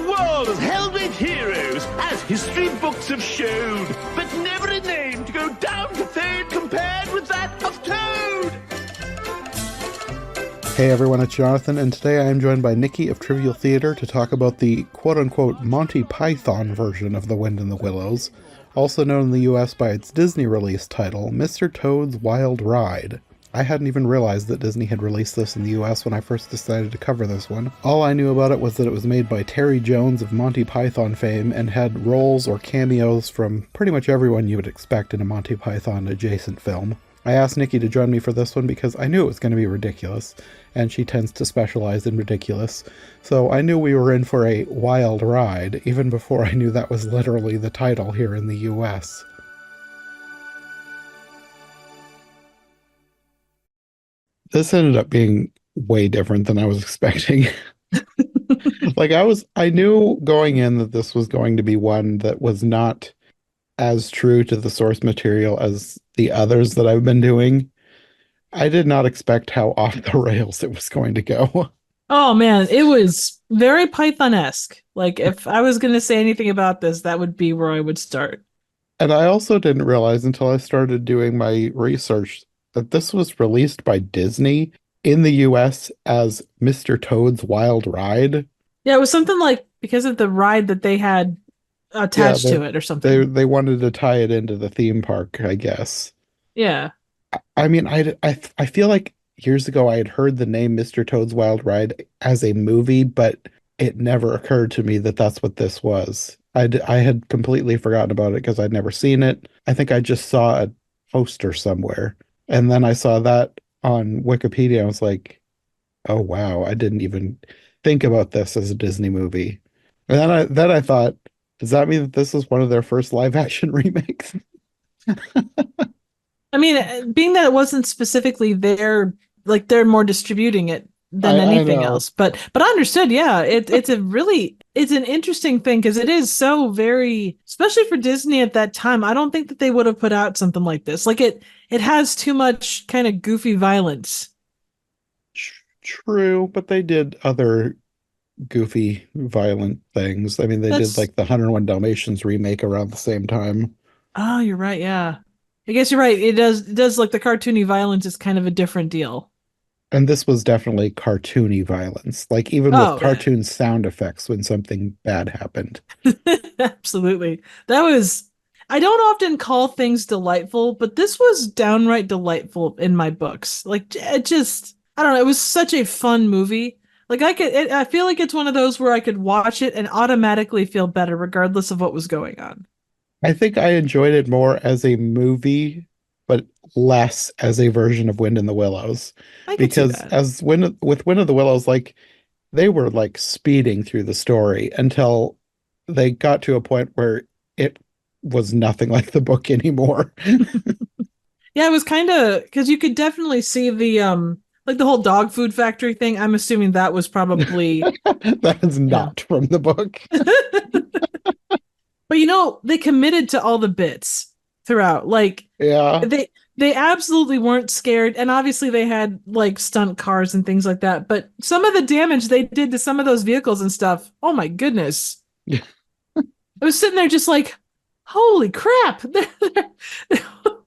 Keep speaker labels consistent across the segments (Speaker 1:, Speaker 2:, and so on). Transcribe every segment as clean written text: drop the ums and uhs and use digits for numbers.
Speaker 1: world of helmet heroes, as history books have showed, but never a name to go down to third compared with that of Toad.
Speaker 2: Hey everyone, it's Jonathan, and today I am joined by Nicki of Trivial Theater to talk about the quote-unquote Monty Python version of The Wind in the Willows, also known in the US by its Disney release title, Mr. Toad's Wild Ride. I hadn't even realized that Disney had released this in the US when I first decided to cover this one. All I knew about it was that it was made by Terry Jones of Monty Python fame and had roles or cameos from pretty much everyone you would expect in a Monty Python adjacent film. I asked Nicki to join me for this one because I knew it was going to be ridiculous, and she tends to specialize in ridiculous, so I knew we were in for a wild ride, even before I knew that was literally the title here in the US. This ended up being way different than I was expecting. I knew going in that this was going to be one that was not as true to the source material as the others that I've been doing. I did not expect how off the rails it was going to go.
Speaker 3: Oh man, it was very Python-esque. Like if I was going to say anything about this, that would be where I would start.
Speaker 2: And I also didn't realize until I started doing my research that this was released by Disney in the US as Mr. Toad's Wild Ride.
Speaker 3: Yeah, it was something like because of the ride that they had attached to it or something.
Speaker 2: They wanted to tie it into the theme park, I guess.
Speaker 3: Yeah.
Speaker 2: I mean, I feel like years ago I had heard the name Mr. Toad's Wild Ride as a movie, but it never occurred to me that that's what this was. I had completely forgotten about it because I'd never seen it. I think I just saw a poster somewhere. And then I saw that on Wikipedia. I was like, oh, wow, I didn't even think about this as a Disney movie. And then I thought, does that mean that this is one of their first live action remakes?
Speaker 3: I mean, being that it wasn't specifically their, like they're more distributing it than anything else. But I understood, yeah, it's an interesting thing because it is so very, especially for Disney at that time. I don't think that they would have put out something like this. Like it has too much kind of goofy violence.
Speaker 2: True, but they did other goofy, violent things. I mean, they did like the 101 Dalmatians remake around the same time.
Speaker 3: Oh, you're right. Yeah, I guess you're right. It does like the cartoony violence is kind of a different deal.
Speaker 2: And this was definitely cartoony violence, like even with cartoon sound effects when something bad happened.
Speaker 3: Absolutely. I don't often call things delightful, but this was downright delightful in my books. Like it just, I don't know. It was such a fun movie. Like I feel like it's one of those where I could watch it and automatically feel better regardless of what was going on.
Speaker 2: I think I enjoyed it more as a movie, but less as a version of Wind in the Willows. Because with Wind of the Willows, like they were like speeding through the story until they got to a point where it was nothing like the book anymore.
Speaker 3: Yeah, it was kind of because you could definitely see the like the whole dog food factory thing. I'm assuming that was probably
Speaker 2: that is not from the book.
Speaker 3: But they committed to all the bits throughout. Like they absolutely weren't scared, and obviously they had like stunt cars and things like that. But some of the damage they did to some of those vehicles and stuff, oh my goodness. I was sitting there just like, holy crap.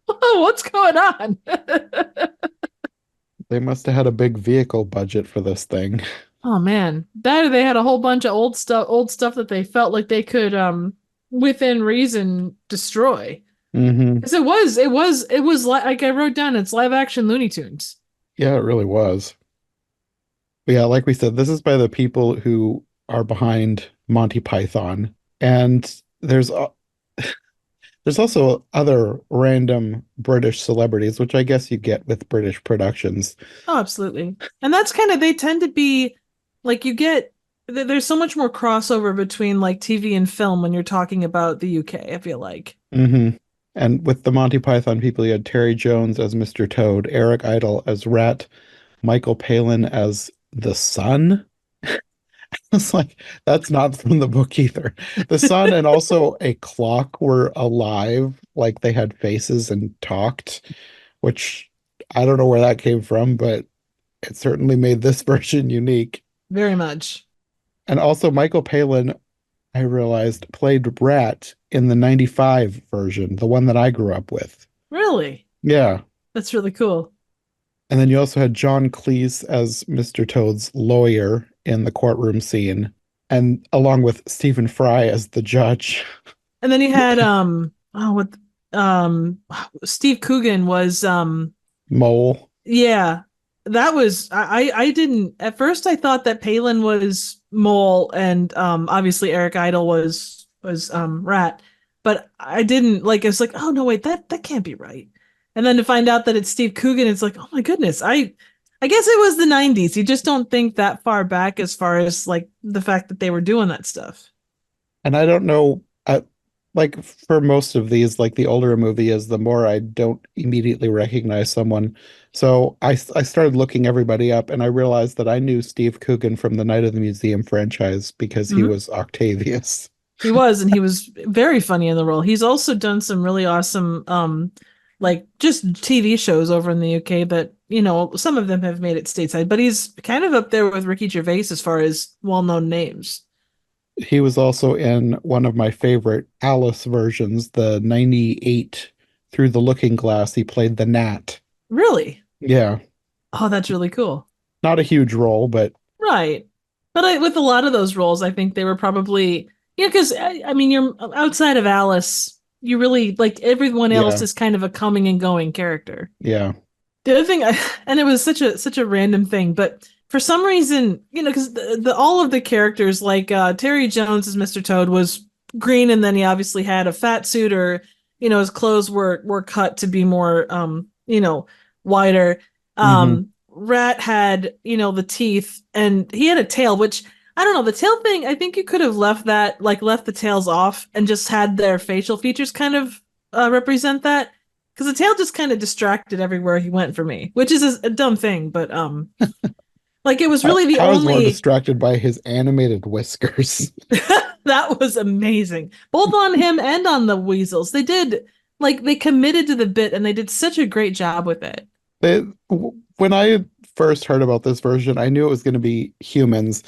Speaker 3: What's going on?
Speaker 2: They must have had a big vehicle budget for this thing.
Speaker 3: Oh man. They had a whole bunch of old stuff that they felt like they could within reason destroy.
Speaker 2: Mm-hmm.
Speaker 3: Because it was like I wrote down, it's live action Looney Tunes.
Speaker 2: Yeah, it really was. But yeah, like we said, this is by the people who are behind Monty Python. And there's also other random British celebrities, which I guess you get with British productions.
Speaker 3: Oh, absolutely. And that's they tend to be like there's so much more crossover between like TV and film when you're talking about the UK, I feel like.
Speaker 2: Mm-hmm. And with the Monty Python people, you had Terry Jones as Mr. Toad, Eric Idle as Rat, Michael Palin as the Sun. It's like, that's not from the book either. The sun and also a clock were alive, like they had faces and talked, which I don't know where that came from, but it certainly made this version unique.
Speaker 3: Very much.
Speaker 2: And also Michael Palin I realized, played Rat in the 95 version, the one that I grew up with.
Speaker 3: Really?
Speaker 2: Yeah.
Speaker 3: That's really cool.
Speaker 2: And then you also had John Cleese as Mr. Toad's lawyer in the courtroom scene, and along with Stephen Fry as the judge.
Speaker 3: And then you had what um Steve Coogan was
Speaker 2: Mole.
Speaker 3: yeah. That was I didn't at first I thought that Palin was Mole and obviously Eric Idle was Rat. But I didn't like it's like, oh no, wait, that can't be right. And then to find out that it's Steve Coogan, it's like, oh my goodness, I guess it was the 90s. You just don't think that far back as far as like the fact that they were doing that stuff.
Speaker 2: And I don't know, like for most of these, like the older a movie is, the more I don't immediately recognize someone. So I started looking everybody up, and I realized that I knew Steve Coogan from the Night of the Museum franchise because he
Speaker 3: Mhm.
Speaker 2: was Octavius.
Speaker 3: He was, and he was very funny in the role. He's also done some really awesome like just TV shows over in the UK that, some of them have made it stateside, but he's kind of up there with Ricky Gervais as far as well-known names.
Speaker 2: He was also in one of my favorite Alice versions, the 98 Through the Looking Glass. He played the Gnat.
Speaker 3: Really?
Speaker 2: Yeah.
Speaker 3: Oh, that's really cool.
Speaker 2: Not a huge role, but
Speaker 3: Right. But with a lot of those roles, I think they were probably, because I mean, you're outside of Alice, you really like everyone else
Speaker 2: yeah.
Speaker 3: is kind of a coming and going character.
Speaker 2: Yeah.
Speaker 3: The other thing, and it was such a random thing, but for some reason, because the all of the characters, like Terry Jones as Mr. Toad was green, and then he obviously had a fat suit, or his clothes were cut to be more wider.
Speaker 2: hmm
Speaker 3: Rat had the teeth, and he had a tail, which I don't know, the tail thing. I think you could have left the tails off and just had their facial features kind of represent that. Because the tail just kind of distracted everywhere he went for me, which is a dumb thing, but like it was really the
Speaker 2: I was more
Speaker 3: only
Speaker 2: distracted by his animated whiskers.
Speaker 3: that was amazing. Both on him and on the weasels. They committed to the bit and they did such a great job with it.
Speaker 2: When I first heard about this version, I knew it was going to be humans.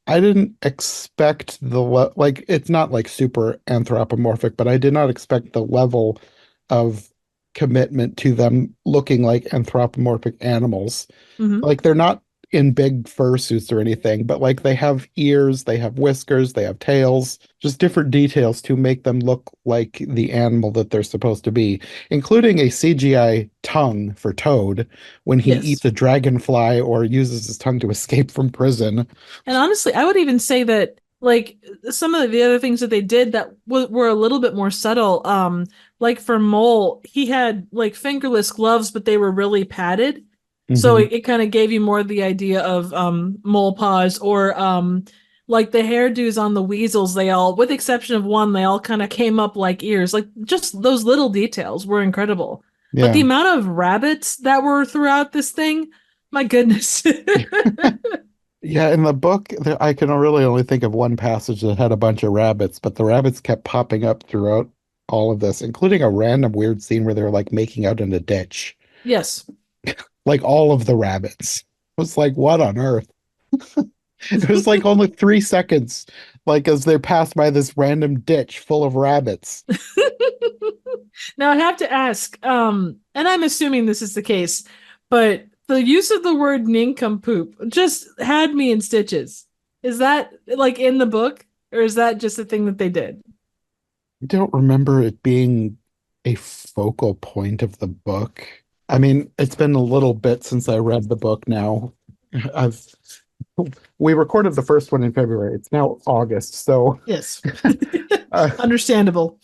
Speaker 2: I didn't expect like it's not like super anthropomorphic, but I did not expect the level of commitment to them looking like anthropomorphic animals.
Speaker 3: Hmm.
Speaker 2: Like they're not in big fursuits or anything, but like they have ears, they have whiskers, they have tails, just different details to make them look like the animal that they're supposed to be, including a CGI tongue for Toad when he
Speaker 3: Yes.
Speaker 2: eats a dragonfly or uses his tongue to escape from prison.
Speaker 3: And honestly, I would even say that like some of the other things that they did that were a little bit more subtle. Like for Mole, he had like fingerless gloves, but they were really padded. So
Speaker 2: hmm
Speaker 3: it kind of gave you more the idea of mole paws, or like the hairdos on the weasels, they all, with the exception of one, they all kind of came up like ears. Like just those little details were incredible. But the
Speaker 2: Yeah.
Speaker 3: amount of rabbits that were throughout this thing, my goodness.
Speaker 2: Yeah, in the book, I can really only think of one passage that had a bunch of rabbits, but the rabbits kept popping up throughout all of this, including a random weird scene where they're like making out in a ditch.
Speaker 3: Yes.
Speaker 2: Like all of the rabbits. It was like, what on earth? It was like only 3 seconds, like as they passed by this random ditch full of rabbits.
Speaker 3: Now I have to ask, and I'm assuming this is the case, but the use of the word nincompoop just had me in stitches. Is that like in the book, or is that just a thing that they did?
Speaker 2: I don't remember it being a focal point of the book. I mean, it's been a little bit since I read the book now. I've we recorded the first one in February. It's now August, so
Speaker 3: Yes.
Speaker 2: uh,
Speaker 3: Understandable.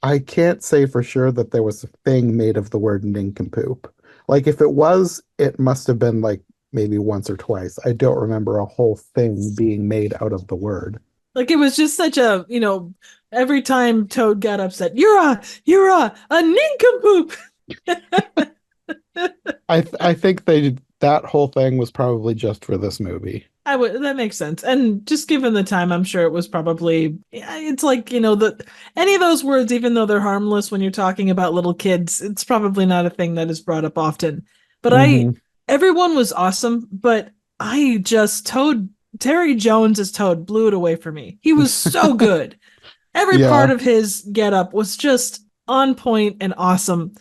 Speaker 2: I can't say for sure that there was a thing made of the word nincompoop. Like if it was, it must have been like maybe once or twice. I don't remember a whole thing being made out of the word.
Speaker 3: Like it was just such a, every time Toad got upset, you're a nincompoop.
Speaker 2: I think that whole thing was probably just for this movie.
Speaker 3: That makes sense. And just given the time, I'm sure it was probably, yeah, it's like, any of those words, even though they're harmless when you're talking about little kids, it's probably not a thing that is brought up often. But
Speaker 2: hmm
Speaker 3: everyone was awesome, but Toad Terry Jones as Toad blew it away for me. He was so good. Every
Speaker 2: Yeah.
Speaker 3: part of his getup was just on point and awesome.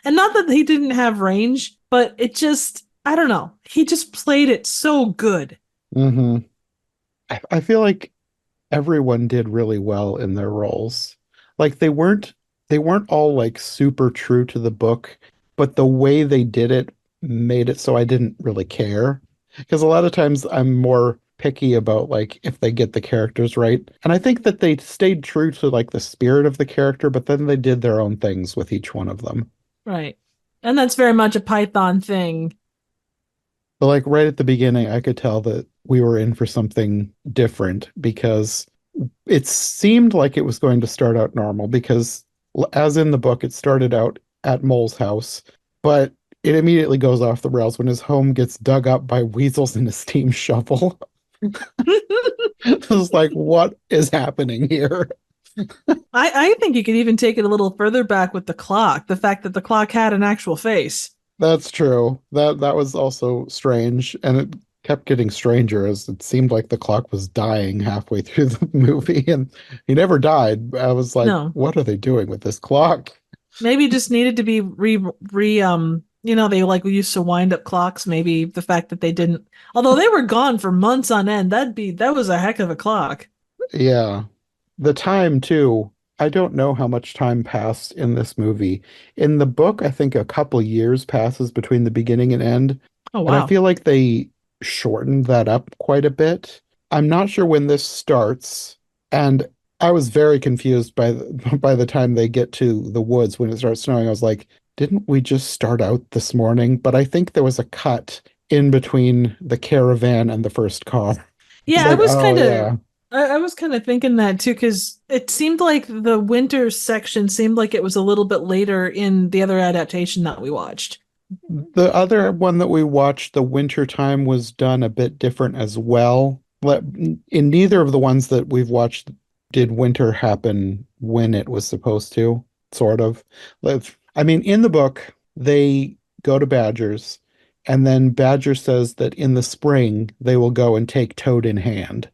Speaker 3: And not that he didn't have range, but it just, I don't know. He just played it so good.
Speaker 2: hmm I feel like everyone did really well in their roles. Like they weren't all like super true to the book, but the way they did it made it so I didn't really care. Because a lot of times I'm more picky about like if they get the characters right. And I think that they stayed true to like the spirit of the character, but then they did their own things with each one of them.
Speaker 3: Right. And that's very much a Python thing.
Speaker 2: But like right at the beginning, I could tell that we were in for something different because it seemed like it was going to start out normal because as in the book, it started out at Mole's house, but it immediately goes off the rails when his home gets dug up by weasels and a steam shovel. It was like, what is happening here?
Speaker 3: I think you could even take it a little further back with the clock, the fact that the clock had an actual face.
Speaker 2: That's true. That was also strange, and it kept getting stranger as it seemed like the clock was dying halfway through the movie, and he never died. I was like,
Speaker 3: No.
Speaker 2: what are they doing with this clock?
Speaker 3: Maybe it just needed to be they like used to wind up clocks. Maybe the fact that they didn't, although they were gone for months on end, that was a heck of a clock.
Speaker 2: Yeah. The time too. I don't know how much time passed in this movie. In the book, I think a couple years passes between the beginning and end,
Speaker 3: Oh
Speaker 2: and I
Speaker 3: wow.
Speaker 2: feel like they shortened that up quite a bit. I'm not sure when this starts, and I was very confused by by the time they get to the woods when it starts snowing. I was like, didn't we just start out this morning? But I think there was a cut in between the caravan and the first car. It's
Speaker 3: Yeah,
Speaker 2: like, oh yeah.
Speaker 3: I was kind of thinking that too, because it seemed like the winter section seemed like it was a little bit later in the other adaptation that we watched.
Speaker 2: The other one that we watched, The Winter Time, was done a bit different as well. In neither of the ones that we've watched did winter happen when it was supposed to, sort of. I mean, in the book, they go to Badger's, and then Badger says that in the spring they will go and take Toad in hand.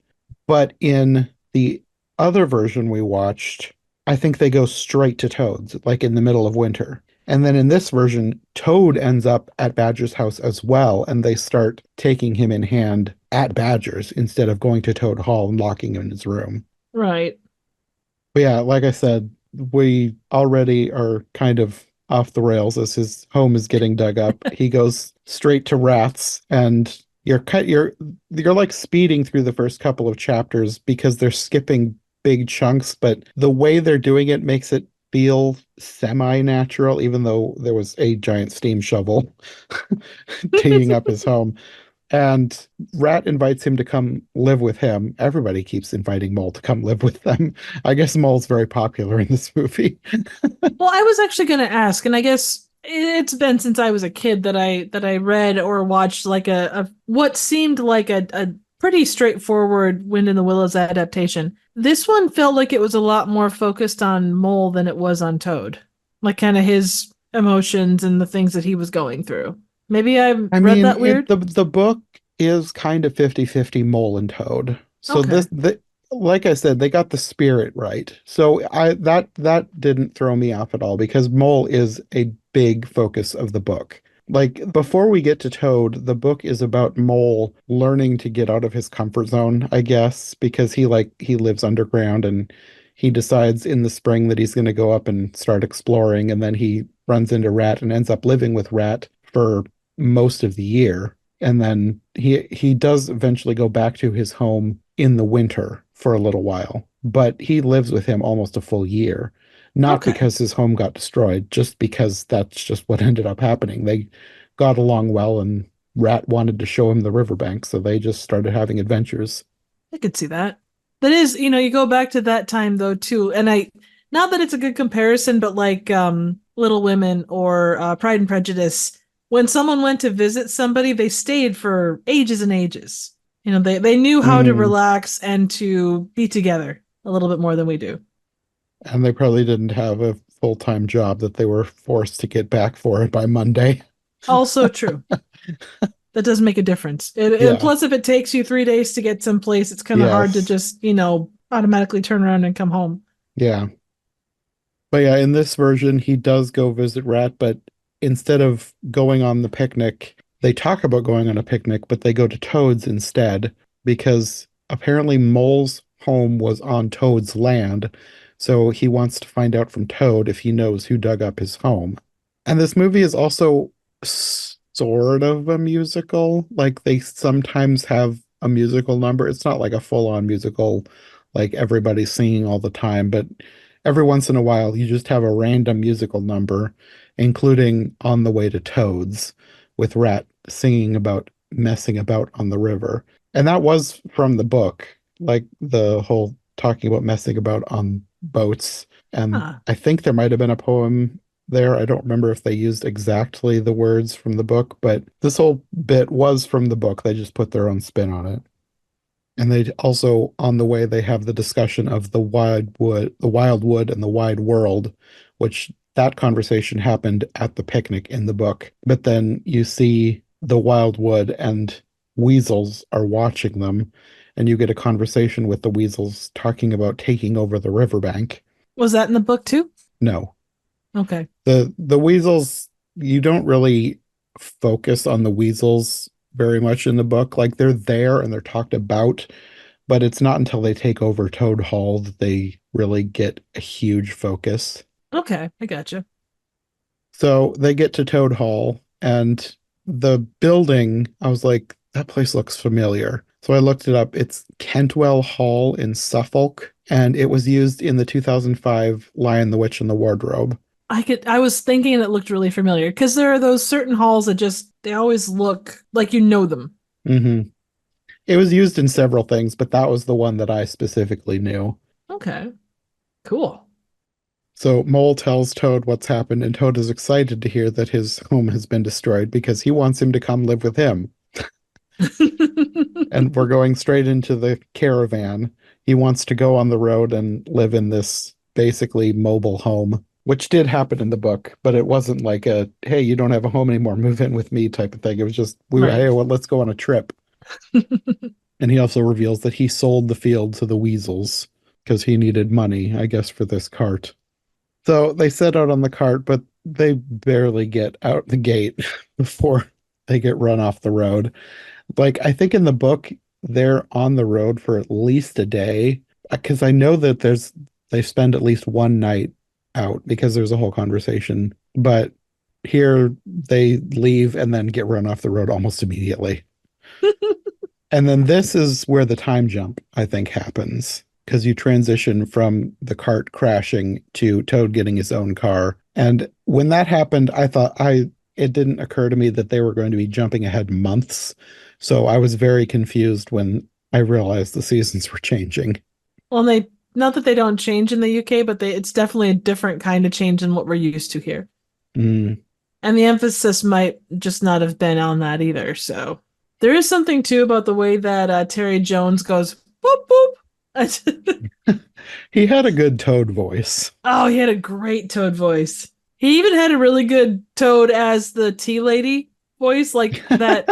Speaker 2: But in the other version we watched, I think they go straight to Toad's, like in the middle of winter. And then in this version, Toad ends up at Badger's house as well, and they start taking him in hand at Badger's instead of going to Toad Hall and locking him in his room.
Speaker 3: Right.
Speaker 2: But yeah, like I said, we already are kind of off the rails as his home is getting dug up. He goes straight to rats, and you're like speeding through the first couple of chapters because they're skipping big chunks, but the way they're doing it makes it feel semi-natural, even though there was a giant steam shovel digging up his home. And Rat invites him to come live with him. Everybody keeps inviting Mole to come live with them. I guess Mole's very popular in this movie.
Speaker 3: Well, I was actually going to ask, and I guess it's been since I was a kid that I read or watched like a what seemed like a pretty straightforward Wind in the Willows adaptation. This one felt like it was a lot more focused on Mole than it was on Toad, like kind of his emotions and the things that he was going through. Maybe I
Speaker 2: I
Speaker 3: read
Speaker 2: mean,
Speaker 3: that weird.
Speaker 2: the book is kind of 50-50 Mole and Toad. So
Speaker 3: Okay.
Speaker 2: like I said, they got the spirit right. So that didn't throw me off at all because Mole is a big focus of the book. Like before we get to Toad, the book is about Mole learning to get out of his comfort zone, I guess, because he lives underground and he decides in the spring that he's going to go up and start exploring, and then he runs into Rat and ends up living with Rat for most of the year. And then he does eventually go back to his home in the winter for a little while, but he lives with him almost a full year. Not
Speaker 3: Okay.
Speaker 2: because his home got destroyed, just because that's just what ended up happening. They got along well, and Rat wanted to show him the riverbank, so they just started having adventures.
Speaker 3: I could see that. That is, you go back to that time though too, and I not that it's a good comparison, but like Little Women or Pride and Prejudice, when someone went to visit somebody, they stayed for ages and ages. They knew how to
Speaker 2: Mm.
Speaker 3: relax and to be together a little bit more than we do.
Speaker 2: And they probably didn't have a full-time job that they were forced to get back for by Monday.
Speaker 3: Also true. that doesn't make a difference. And
Speaker 2: Yeah.
Speaker 3: plus, if it takes you 3 days to get someplace, it's kind of hard to
Speaker 2: Yes.
Speaker 3: just, automatically turn around and come home.
Speaker 2: Yeah. But yeah, in this version, he does go visit Rat, but instead of going on the picnic, they talk about going on a picnic, but they go to Toad's instead because apparently Mole's home was on Toad's land. So he wants to find out from Toad if he knows who dug up his home. And this movie is also sort of a musical. Like they sometimes have a musical number. It's not like a full-on musical, like everybody's singing all the time, but every once in a while you just have a random musical number, including On the Way to Toads, with Rat singing about messing about on the river. And that was from the book, like the whole talking about messing about on boats. And
Speaker 3: Huh.
Speaker 2: I think there might have been a poem there. I don't remember if they used exactly the words from the book, but this whole bit was from the book. They just put their own spin on it. And they also, on the way, they have the discussion of the wild wood and the wide world, which that conversation happened at the picnic in the book. But then you see the wild wood and weasels are watching them, and you get a conversation with the weasels talking about taking over the riverbank.
Speaker 3: Was that in the book too?
Speaker 2: No,
Speaker 3: Okay.
Speaker 2: the weasels, you don't really focus on the weasels very much in the book. Like they're there and they're talked about, but it's not until they take over Toad Hall that they really get a huge focus.
Speaker 3: Okay. I gotcha.
Speaker 2: So they get to Toad Hall and the building, I was like, that place looks familiar. So I looked it up. It's Kentwell Hall in Suffolk, and it was used in the 2005 Lion, the Witch, and the Wardrobe.
Speaker 3: I was thinking it looked really familiar because there are those certain halls that they always look like you know them.
Speaker 2: Hmm. It was used in several things, but that was the one that I specifically knew.
Speaker 3: Okay. Cool.
Speaker 2: So Mole tells Toad what's happened, and Toad is excited to hear that his home has been destroyed because he wants him to come live with him. And we're going straight into the caravan. He wants to go on the road and live in this basically mobile home, which did happen in the book, but it wasn't like a, hey, you don't have a home anymore, move in with me type of thing. It was just,
Speaker 3: Right.
Speaker 2: hey, well, let's go on a trip. And he also reveals that he sold the field to the weasels because he needed money, I guess, for this cart. So they set out on the cart, but they barely get out the gate before they get run off the road. Like, I think in the book, they're on the road for at least a day because I know that they spend at least one night out because there's a whole conversation. But here they leave and then get run off the road almost immediately. And then this is where the time jump, I think, happens because you transition from the cart crashing to Toad getting his own car. And when that happened, I thought it didn't occur to me that they were going to be jumping ahead months. So I was very confused when I realized the seasons were changing.
Speaker 3: Well, not that they don't change in the UK, but it's definitely a different kind of change than what we're used to here.
Speaker 2: Mm.
Speaker 3: And the emphasis might just not have been on that either. So there is something too about the way that Terry Jones goes boop boop.
Speaker 2: He had a good Toad voice.
Speaker 3: Oh, he had a great Toad voice. He even had a really good Toad as the tea lady voice, like that.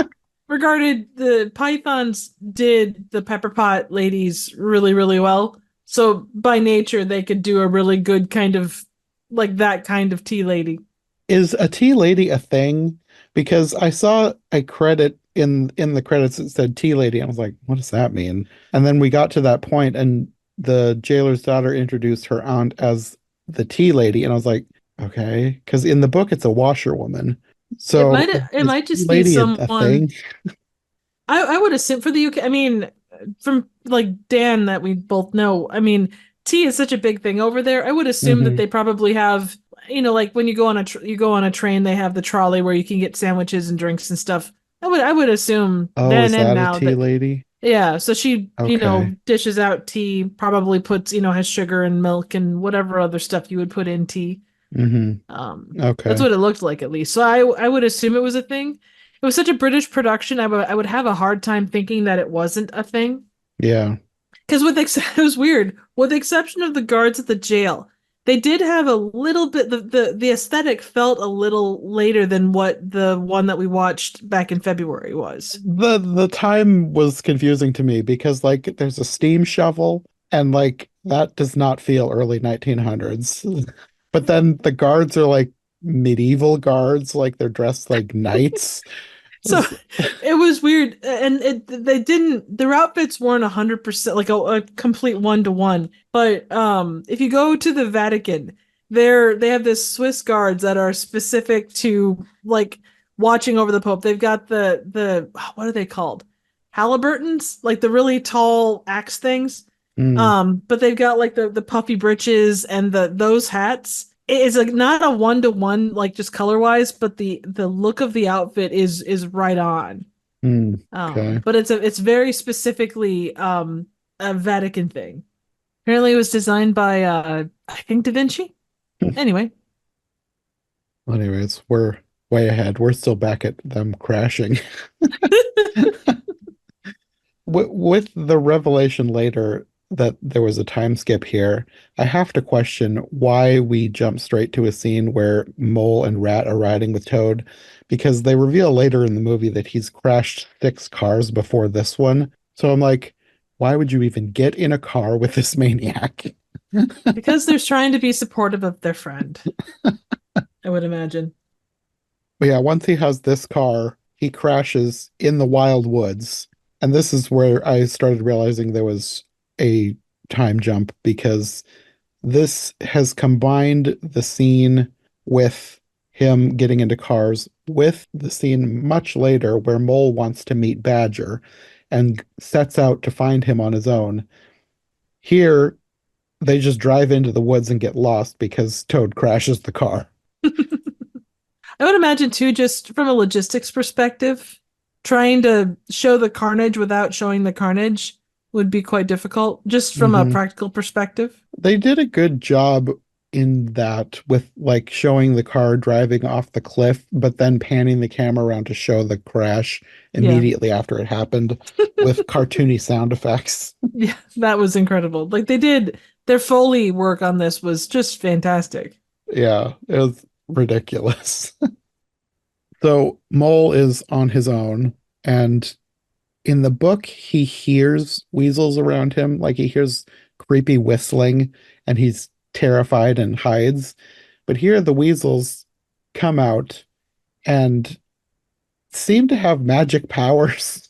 Speaker 3: Regarded the Pythons did the Pepper Pot ladies really, really well. So by nature, they could do a really good kind of like that kind of tea lady.
Speaker 2: Is a tea lady a thing? Because I saw a credit in the credits that said tea lady. I was like, what does that mean? And then we got to that point and the jailer's daughter introduced her aunt as the tea lady. And I was like, okay. Because in the book, it's a washerwoman. So
Speaker 3: It might just be
Speaker 2: lady a
Speaker 3: someone.
Speaker 2: thing?
Speaker 3: I would assume for the UK. I mean, from like Dan that we both know. I mean, tea is such a big thing over there. I would assume that
Speaker 2: Mhm.
Speaker 3: they probably have, like when you go on you go on a train, they have the trolley where you can get sandwiches and drinks and stuff. I would assume
Speaker 2: Oh,
Speaker 3: then
Speaker 2: is
Speaker 3: and
Speaker 2: that a
Speaker 3: now
Speaker 2: tea
Speaker 3: that
Speaker 2: lady?
Speaker 3: yeah. So she
Speaker 2: Okay.
Speaker 3: dishes out tea, probably puts has sugar and milk and whatever other stuff you would put in tea.
Speaker 2: Hmm.
Speaker 3: That's
Speaker 2: Okay.
Speaker 3: what it looked like at least. So I would assume it was a thing. It was such a British production. I would have a hard time thinking that it wasn't a thing.
Speaker 2: Yeah.
Speaker 3: Because it was weird. With the exception of the guards at the jail, They did have a little bit the aesthetic felt a little later than what the one that we watched back in February was.
Speaker 2: The time was confusing to me because like there's a steam shovel and like that does not feel early 1900s. But then the guards are like medieval guards, like they're dressed like knights.
Speaker 3: So it was weird, and they didn't their outfits weren't 100% like a complete one to one. But if you go to the Vatican, they have this Swiss guards that are specific to like watching over the Pope. They've got the what are they called? Halliburtons, like the really tall axe things.
Speaker 2: Mm,
Speaker 3: But they've got like the puffy breeches and the those hats. It is like not a one to one like just color wise, but the look of the outfit is right on.
Speaker 2: okay.
Speaker 3: But it's very specifically a Vatican thing. Apparently, it was designed by I think Da Vinci. Anyway,
Speaker 2: Anyways, we're way ahead. We're still back at them crashing. With the revelation later that there was a time skip here, I have to question why we jump straight to a scene where Mole and Rat are riding with Toad, because they reveal later in the movie that he's crashed 6 cars before this one. So I'm like, why would you even get in a car with this maniac?
Speaker 3: because they're trying to be supportive of their friend, I would imagine.
Speaker 2: But yeah, once he has this car, he crashes in the wild woods. And this is where I started realizing there was a time jump because this has combined the scene with him getting into cars with the scene much later where Mole wants to meet Badger and sets out to find him on his own. Here, they just drive into the woods and get lost because Toad crashes the car.
Speaker 3: I would imagine too, just from a logistics perspective, trying to show the carnage without showing the carnage would be quite difficult, just from a
Speaker 2: Mhm.
Speaker 3: practical perspective.
Speaker 2: They did a good job in that with like showing the car driving off the cliff, but then panning the camera around to show the crash
Speaker 3: Yeah.
Speaker 2: immediately after it happened with cartoony sound effects.
Speaker 3: Yeah, that was incredible. Like they did their Foley work on this was just fantastic.
Speaker 2: Yeah, it was ridiculous. So Mole is on his own, and in the book, he hears weasels around him, like he hears creepy whistling, and he's terrified and hides. But here, the weasels come out and seem to have magic powers.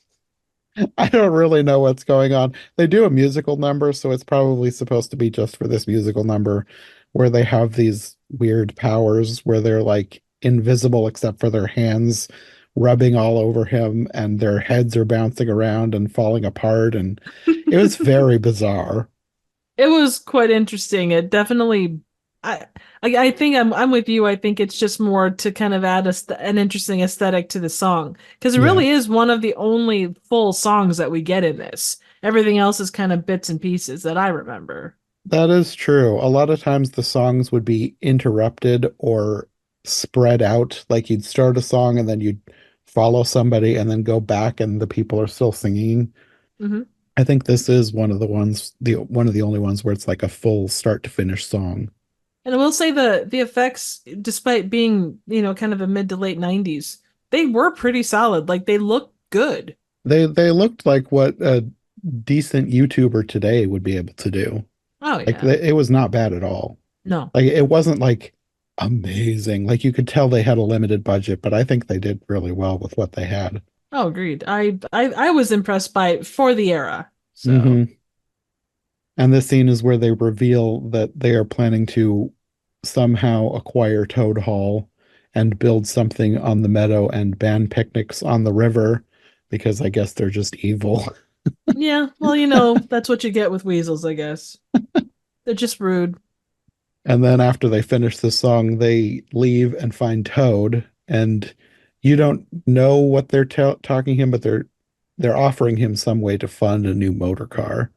Speaker 2: I don't really know what's going on. They do a musical number, so it's probably supposed to be just for this musical number where they have these weird powers where they're like invisible except for their hands rubbing all over him and their heads are bouncing around and falling apart. And it was very bizarre.
Speaker 3: It was quite interesting. It definitely I I think I'm with you. I think it's just more to kind of add an interesting aesthetic to the song because it
Speaker 2: Yeah,
Speaker 3: really is one of the only full songs that we get in this. Everything else is kind of bits and pieces that I remember.
Speaker 2: that is true. A lot of times the songs would be interrupted or spread out. Like you'd start a song and then you'd follow somebody and then go back and the people are still singing.
Speaker 3: Hmm.
Speaker 2: I think this is one of the ones, the one of the only ones where it's like a full start to finish song.
Speaker 3: And I will say the effects, despite being, kind of a mid to late 90s, they were pretty solid. Like they look good.
Speaker 2: They looked like what a decent YouTuber today would be able to do.
Speaker 3: Oh
Speaker 2: Like
Speaker 3: yeah.
Speaker 2: it was not bad at all.
Speaker 3: No.
Speaker 2: Like it wasn't like amazing. Like you could tell they had a limited budget, but I think they did really well with what they had.
Speaker 3: Oh, agreed. I was impressed by it for the era. So,
Speaker 2: Hmm. And this scene is where they reveal that they are planning to somehow acquire Toad Hall and build something on the meadow and ban picnics on the river because I guess they're just evil.
Speaker 3: yeah, well, that's what you get with weasels, I guess. They're just rude.
Speaker 2: And then after they finish the song, they leave and find Toad, and you don't know what they're talking him, but they're offering him some way to fund a new motor car.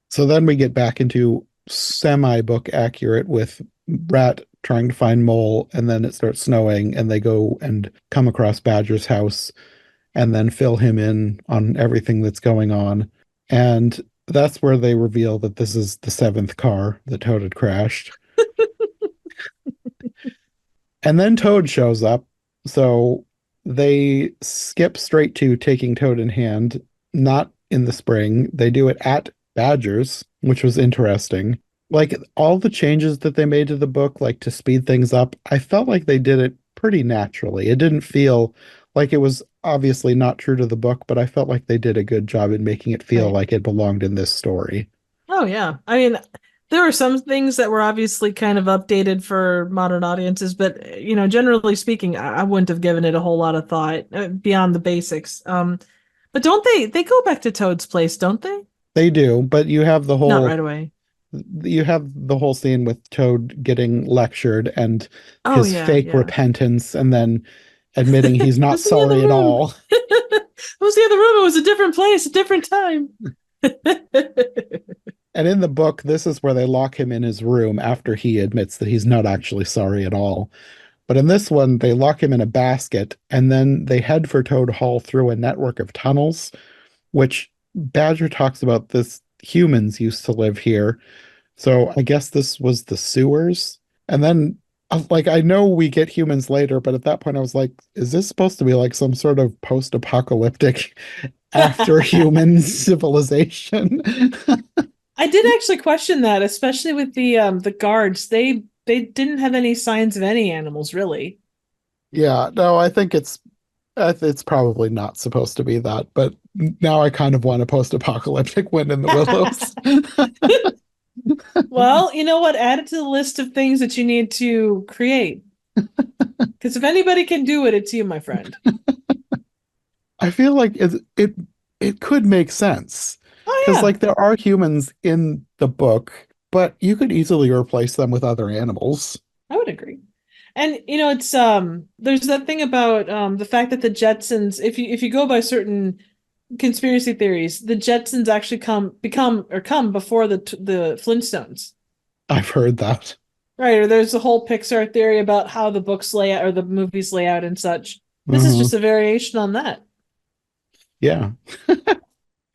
Speaker 2: So then we get back into semi-book accurate with Rat trying to find Mole, and then it starts snowing, and they go and come across Badger's house, and then fill him in on everything that's going on. And that's where they reveal that this is the 7th car that Toad had crashed. And then Toad shows up. So they skip straight to taking Toad in hand, not in the spring. They do it at Badger's, which was interesting. Like all the changes that they made to the book, like to speed things up, I felt like they did it pretty naturally. It didn't feel like it was obviously not true to the book, but I felt like they did a good job in making it feel
Speaker 3: Right.
Speaker 2: like it belonged in this story.
Speaker 3: Oh yeah. I mean, there were some things that were obviously kind of updated for modern audiences, but generally speaking, I wouldn't have given it a whole lot of thought beyond the basics. But don't they go back to Toad's place, don't they?
Speaker 2: They do, but
Speaker 3: Not right away.
Speaker 2: you have the whole scene with Toad getting lectured and
Speaker 3: Oh
Speaker 2: his
Speaker 3: yeah,
Speaker 2: fake
Speaker 3: yeah.
Speaker 2: repentance and then admitting he's
Speaker 3: It
Speaker 2: not
Speaker 3: was in the other
Speaker 2: sorry at
Speaker 3: room.
Speaker 2: all.
Speaker 3: It was the other room. It was a different place, a different time.
Speaker 2: And in the book, this is where they lock him in his room after he admits that he's not actually sorry at all. But in this one, they lock him in a basket and then they head for Toad Hall through a network of tunnels, which Badger talks about this humans used to live here. So I guess this was the sewers. And then, like, I know we get humans later, but at that point I was like, is this supposed to be like some sort of post-apocalyptic after human civilization?
Speaker 3: I did actually question that, especially with the guards. They didn't have any signs of any animals really.
Speaker 2: Yeah, no, I think it's probably not supposed to be that, but now I kind of want a post-apocalyptic Wind in the Willows.
Speaker 3: Well, you know what? Add it to the list of things that you need to create. Because if anybody can do it, it's you, my friend.
Speaker 2: I feel like it could make sense
Speaker 3: Oh
Speaker 2: because
Speaker 3: yeah,
Speaker 2: like there are humans in the book, but you could easily replace them with other animals.
Speaker 3: I would agree. And it's there's that thing about the fact that the Jetsons, if you go by certain conspiracy theories, the Jetsons actually come before the Flintstones.
Speaker 2: I've heard that.
Speaker 3: Right, or there's a whole Pixar theory about how the books lay out or the movies lay out and such. This is
Speaker 2: Uh-huh.
Speaker 3: just a variation on that.
Speaker 2: Yeah.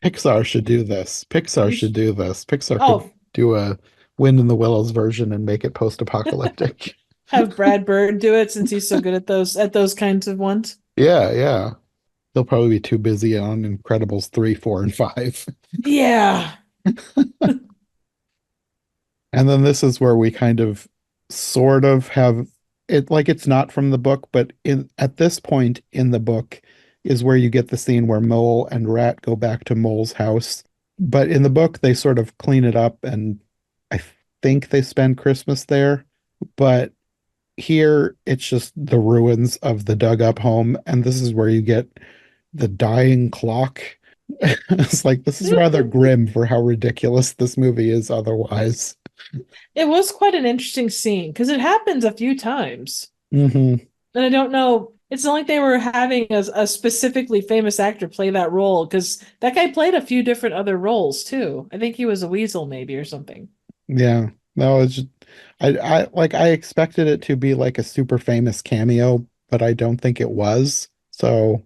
Speaker 2: Pixar should do this. Pixar
Speaker 3: You
Speaker 2: should
Speaker 3: sh-
Speaker 2: do this. Pixar could
Speaker 3: oh,
Speaker 2: do a Wind in the Willows version and make it post-apocalyptic.
Speaker 3: have Brad Bird do it since he's so good at those kinds of ones.
Speaker 2: Yeah, yeah. He'll probably be too busy on Incredibles 3, 4, and 5.
Speaker 3: Yeah.
Speaker 2: And then this is where we kind of sort of have it like it's not from the book, but in at this point in the book is where you get the scene where Mole and Rat go back to Mole's house. But in the book, they sort of clean it up and I think they spend Christmas there. But here it's just the ruins of the dug up home, and this is where you get the dying clock. It's like this is rather grim for how ridiculous this movie is otherwise.
Speaker 3: It was quite an interesting scene because it happens a few times.
Speaker 2: Hmm.
Speaker 3: And I don't know, it's not like they were having a specifically famous actor play that role because that guy played a few different other roles too. I think he was a weasel maybe or something.
Speaker 2: Yeah. No, it's just I expected it to be like a super famous cameo, but I don't think it was. So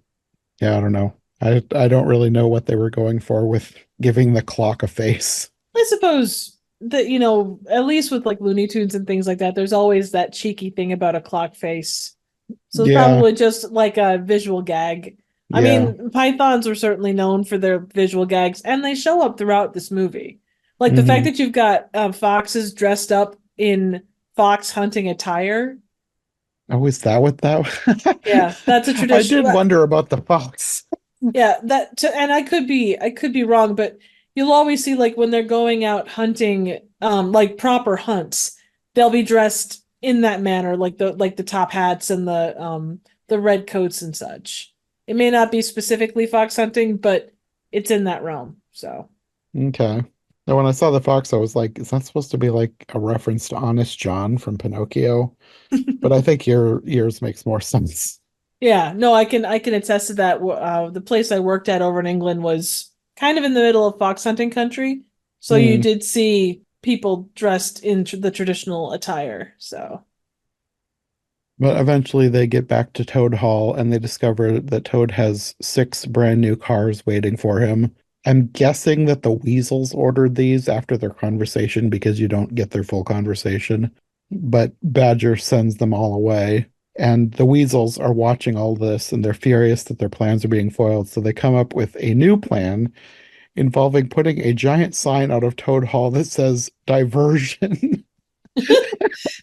Speaker 2: yeah, I don't know. I don't really know what they were going for with giving the clock a face.
Speaker 3: I suppose that, at least with like Looney Tunes and things like that, there's always that cheeky thing about a clock face. So it's
Speaker 2: Yeah,
Speaker 3: probably just like a visual gag. I
Speaker 2: yeah.
Speaker 3: mean, pythons were certainly known for their visual gags, and they show up throughout this movie. Like the fact
Speaker 2: Hmm.
Speaker 3: that you've got foxes dressed up in fox hunting attire.
Speaker 2: Oh, is that what that?
Speaker 3: Yeah, that's a
Speaker 2: I
Speaker 3: tradition.
Speaker 2: did wonder about the fox.
Speaker 3: Yeah, and I could be wrong, but you'll always see like when they're going out hunting, like proper hunts, they'll be dressed in that manner, like the top hats and the red coats and such. It may not be specifically fox hunting, but it's in that realm. So
Speaker 2: Okay. Now, when I saw the fox, I was like, is that supposed to be like a reference to Honest John from Pinocchio? But I think yours makes more sense.
Speaker 3: yeah, no, I can attest to that. The place I worked at over in England was kind of in the middle of fox hunting country, so you
Speaker 2: Hmm.
Speaker 3: did see people dressed in the traditional attire. So
Speaker 2: But eventually they get back to Toad Hall and they discover that Toad has 6 brand new cars waiting for him. I'm guessing that the Weasels ordered these after their conversation because you don't get their full conversation. But Badger sends them all away. And the weasels are watching all this and they're furious that their plans are being foiled. So they come up with a new plan involving putting a giant sign out of Toad Hall that says diversion.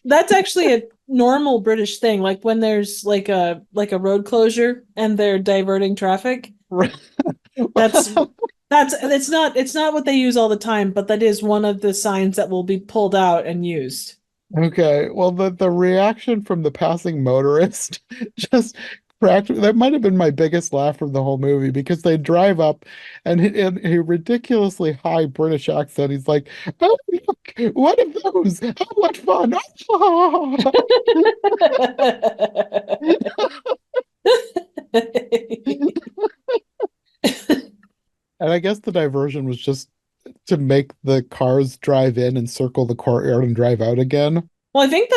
Speaker 3: That's actually a normal British thing. Like when there's like a road closure and they're diverting traffic. That's it's not what they use all the time, but that is one of the signs that will be pulled out and used.
Speaker 2: Okay, well, the reaction from the passing motorist just cracked. That might have been my biggest laugh from the whole movie because they drive up and in a ridiculously high British accent, he's like, "Oh, look, one of those! Oh, what fun!" And I guess the diversion was just to make the cars drive in and circle the courtyard and drive out again.
Speaker 3: Well, I think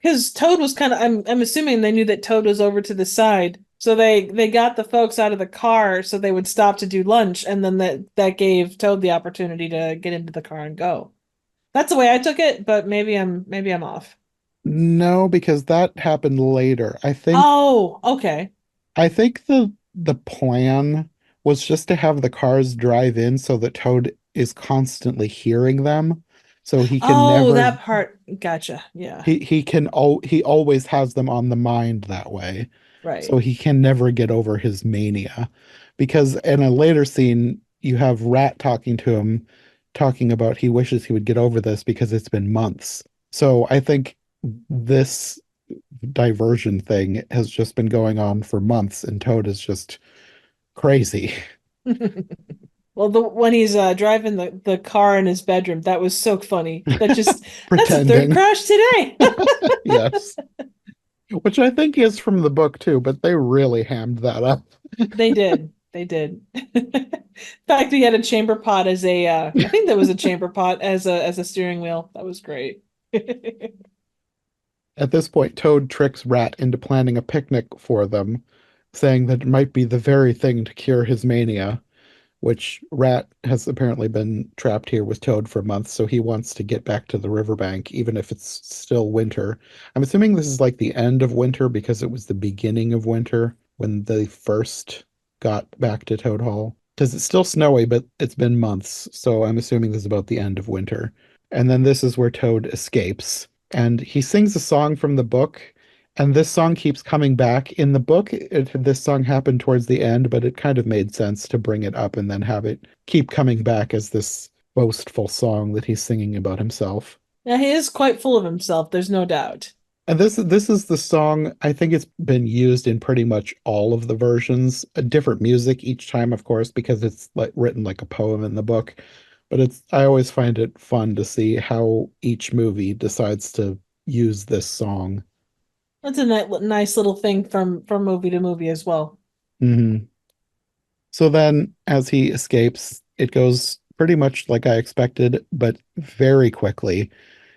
Speaker 3: because Toad was kind of I'm assuming they knew that Toad was over to the side. So they got the folks out of the car so they would stop to do lunch, and then that gave Toad the opportunity to get into the car and go. That's the way I took it, but maybe I'm off.
Speaker 2: No, because that happened later.
Speaker 3: Oh, okay.
Speaker 2: I think the plan was just to have the cars drive in so that Toad is constantly hearing them. So he can
Speaker 3: Oh,
Speaker 2: never
Speaker 3: that part. Gotcha. Yeah.
Speaker 2: he always has them on the mind that way. So
Speaker 3: Right.
Speaker 2: he can never get over his mania. Because in a later scene, you have Rat talking to him, talking about he wishes he would get over this because it's been months. So I think this diversion thing has just been going on for months, and Toad is just crazy.
Speaker 3: Well, the when he's driving the car in his bedroom, that was so funny. That's the third
Speaker 2: Pretending.
Speaker 3: crash today.
Speaker 2: Yes. Which I think is from the book too, but they really hammed that up.
Speaker 3: They did. They did. In fact, we had a chamber pot as a I think that was a chamber pot as a steering wheel. That was great.
Speaker 2: At this point, Toad tricks Rat into planning a picnic for them, saying that it might be the very thing to cure his mania, which Rat has apparently been trapped here with Toad for months, so he wants to get back to the riverbank, even if it's still winter. I'm assuming this is like the end of winter because it was the beginning of winter when they first got back to Toad Hall. Because it's still snowy, but it's been months, so I'm assuming this is about the end of winter. And then this is where Toad escapes. And he sings a song from the book, and this song keeps coming back. In the book, this song happened towards the end, but it kind of made sense to bring it up and then have it keep coming back as this boastful song that he's singing about himself.
Speaker 3: Yeah, he is quite full of himself, there's no doubt.
Speaker 2: And this is the song, I think it's been used in pretty much all of the versions, a different music each time, of course, because it's like written like a poem in the book. But I always find it fun to see how each movie decides to use this song.
Speaker 3: That's a nice little thing from movie to movie as well.
Speaker 2: Hmm. So then, as he escapes, it goes pretty much like I expected, but very quickly.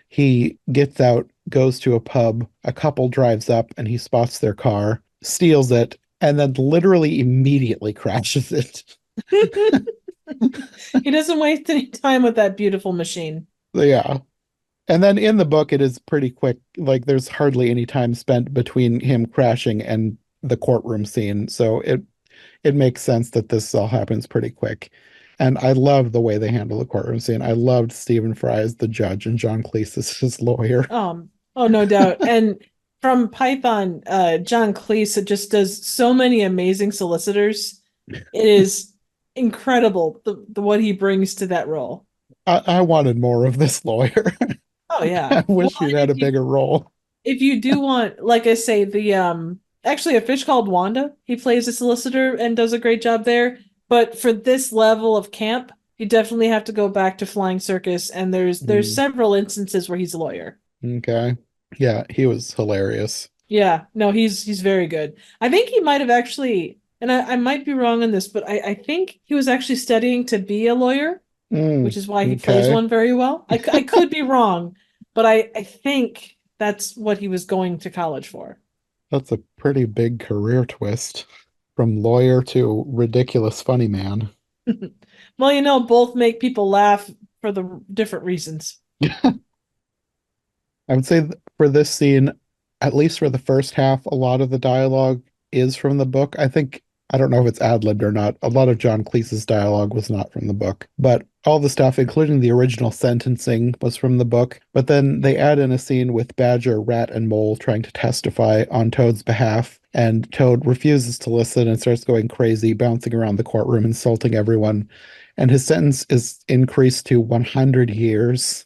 Speaker 2: He gets out, goes to a pub, a couple drives up, and he spots their car, steals it, and then literally immediately crashes it.
Speaker 3: He doesn't waste any time with that beautiful machine.
Speaker 2: Yeah. And then in the book, it is pretty quick. Like, there's hardly any time spent between him crashing and the courtroom scene. So it makes sense that this all happens pretty quick. And I love the way they handle the courtroom scene. I loved Stephen Fry as the judge and John Cleese as his lawyer.
Speaker 3: Oh, no doubt. And from Python, John Cleese just does so many amazing solicitors. It is incredible the what he brings to that role.
Speaker 2: I wanted more of this lawyer.
Speaker 3: Oh yeah.
Speaker 2: I
Speaker 3: Well,
Speaker 2: wish he'd
Speaker 3: and
Speaker 2: had a bigger role.
Speaker 3: if you do want, like I say, the actually a fish called Wanda, he plays a solicitor and does a great job there. But for this level of camp, you definitely have to go back to Flying Circus, and there's
Speaker 2: Mm,
Speaker 3: several instances where he's a lawyer.
Speaker 2: okay. Yeah, he was hilarious.
Speaker 3: Yeah, no, he's very good. I think he might have actually, and I might be wrong on this, but I think he was actually studying to be a lawyer,
Speaker 2: Mm,
Speaker 3: which is why he plays
Speaker 2: okay.
Speaker 3: one very well. I could be wrong, but I think that's what he was going to college for.
Speaker 2: That's a pretty big career twist from lawyer to ridiculous funny man.
Speaker 3: Well, both make people laugh for the different reasons.
Speaker 2: I would say for this scene, at least for the first half, a lot of the dialogue is from the book. I don't know if it's ad-libbed or not. A lot of John Cleese's dialogue was not from the book, but all the stuff, including the original sentencing, was from the book. But then they add in a scene with Badger, Rat, and Mole trying to testify on Toad's behalf, and Toad refuses to listen and starts going crazy, bouncing around the courtroom, insulting everyone. And his sentence is increased to 100 years,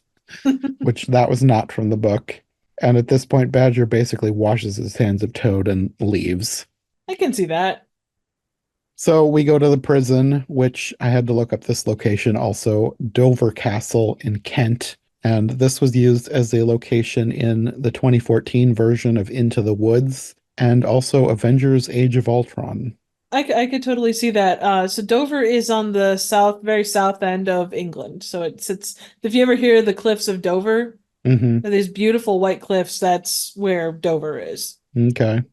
Speaker 2: which that was not from the book. And at this point, Badger basically washes his hands of Toad and leaves.
Speaker 3: I can see that.
Speaker 2: So we go to the prison, which I had to look up this location also, Dover Castle in Kent. And this was used as a location in the 2014 version of Into the Woods and also Avengers Age of Ultron.
Speaker 3: I could totally see that. So Dover is on the very south end of England. So it's if you ever hear the cliffs of Dover, these beautiful white cliffs, that's where Dover is.
Speaker 2: Okay.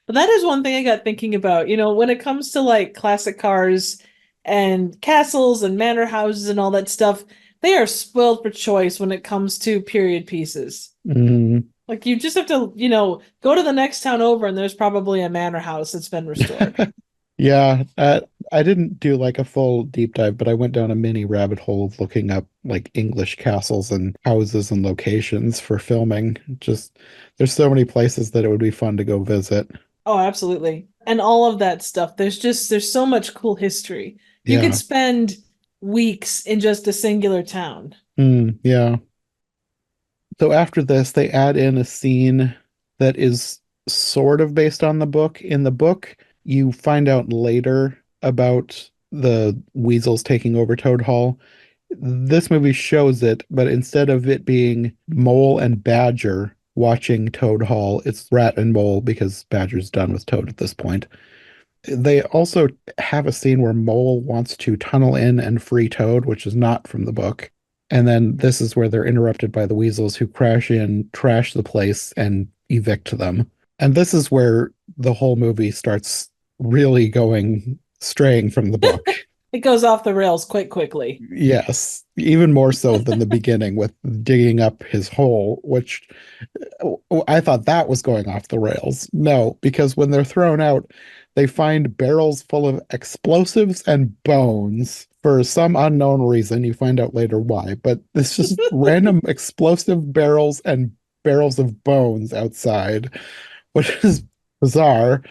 Speaker 3: But that is one thing I got thinking about, when it comes to like classic cars and castles and manor houses and all that stuff, they are spoiled for choice when it comes to period pieces. Like you just have to, go to the next town over and there's probably a manor house that's been restored.
Speaker 2: Yeah, I didn't do like a full deep dive, but I went down a mini rabbit hole of looking up like English castles and houses and locations for filming. Just there's so many places that it would be fun to go visit.
Speaker 3: Oh, absolutely. And all of that stuff. There's so much cool history. You could spend weeks in just a singular town.
Speaker 2: Yeah. So after this, they add in a scene that is sort of based on the book. In the book, you find out later about the weasels taking over Toad Hall. This movie shows it, but instead of it being Mole and Badger watching Toad Hall, it's Rat and Mole because Badger's done with Toad at this point. They also have a scene where Mole wants to tunnel in and free Toad, which is not from the book. And then this is where they're interrupted by the weasels who crash in, trash the place, and evict them. And this is where the whole movie starts really straying from the book.
Speaker 3: It goes off the rails quite quickly.
Speaker 2: Yes, even more so than the beginning with digging up his hole, which I thought that was going off the rails. No, because when they're thrown out, they find barrels full of explosives and bones for some unknown reason. You find out later why, but it's just random explosive barrels and barrels of bones outside, which is bizarre.